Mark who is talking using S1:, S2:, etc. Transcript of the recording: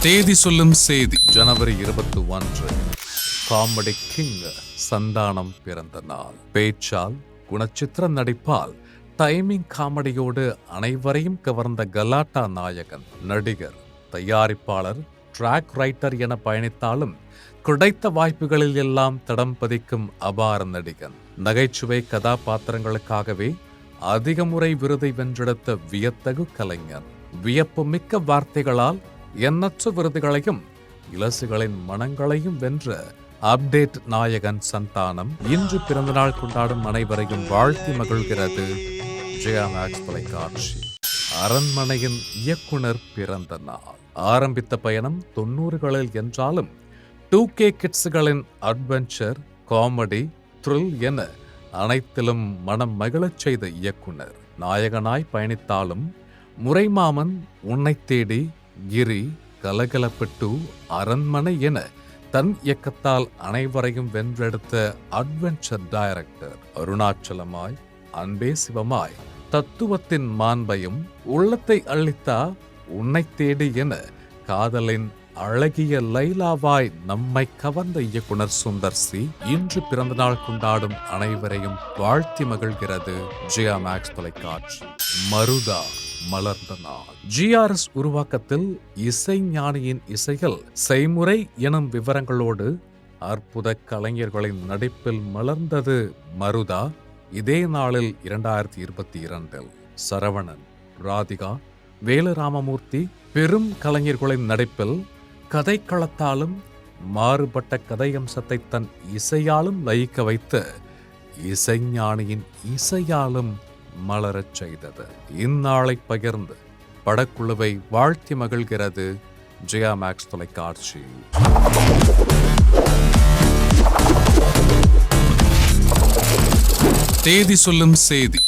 S1: தேதி சொல்லும் செய்தி ஜனவரி 21. காமெடி கிங் சந்தானம் பிறந்த நாள். பேச்சால், குணச்சித்திர நடிப்பால், டைமிங் காமெடியோடு அனைவரையும் கவர்ந்த கலாட்டா நாயகன், நடிகர், தயாரிப்பாளர், ட்ராக் ரைட்டர் என பயணித்தாலும் கிடைத்த வாய்ப்புகளில் எல்லாம் தடம் பதிக்கும் அபார நடிகன். நகைச்சுவை கதாபாத்திரங்களுக்காகவே அதிக முறை விருதை வென்றெடுத்த வியத்தகு கலைஞர். வியப்பு மிக்க வார்த்தைகளால் எண்ணற்ற விருதுகளையும் இலசுகளின் மனங்களையும் வென்ற அப்டேட் நாயகன் சந்தானம் இன்று பிறந்தநாள் கொண்டாடும் அனைவரையும் வாழ்த்தி மகிழ்கிறது ஜெயா மேக்ஸ் தொலைக்காட்சி. அரண்மனையின் இயக்குனர் பிறந்த நாள். ஆரம்பித்த பயணம் 90களில் என்றாலும் 2K கிட்ஸ்களின் அட்வென்ச்சர், காமெடி, த்ரில் என அனைத்திலும் மனம் மகிழச் செய்த இயக்குனர். நாயகனாய் பயணித்தாலும் முறைமாமன், உன்னை தேடி, கிரி, கலகலப்பட்டு, அரண்மனை என தன் இயக்கத்தால் அனைவரையும் வென்றெடுத்த அட்வென்ச்சர் டைரக்டர். அருணாச்சலமாய், அன்பே சிவமாய், தத்துவத்தின் மாண்பையும் உள்ளத்தை அள்ளித்தா, உன்னை தேடி என காதலின் அழகிய லைலாவாய் நம்மை கவர்ந்த இயக்குனர் சுந்தர் சி இன்று பிறந்தநாள் கொண்டாடும் அனைவரையும் வாழ்த்தி மகிழ்கிறது ஜியா மேக்ஸ் தொலைக்காட்சி. மருதா மலர்ந்த நாள். GRS உருவாக்கத்தில் இசை ஞானியின் இசையில் செய்முறை எனும் விவரங்களோடு அற்புத கலைஞர்களின் நடிப்பில் மலர்ந்தது மருதா. இதே நாளில் 2022 சரவணன், ராதிகா, வேலுராமமூர்த்தி பெரும் கலைஞர்களின் நடிப்பில் கதைக்களத்தாலும் மாறுபட்ட கதையம்சத்தை தன் இசையாலும் லயிக்க வைத்து இசைஞானியின் இசையாலும் மலரச் செய்தது. இந்நாளை பகிர்ந்து படக்குழுவை வாழ்த்தி மகிழ்கிறது ஜெயா மேக்ஸ் தொலைக்காட்சி. தேதி சொல்லும் செய்தி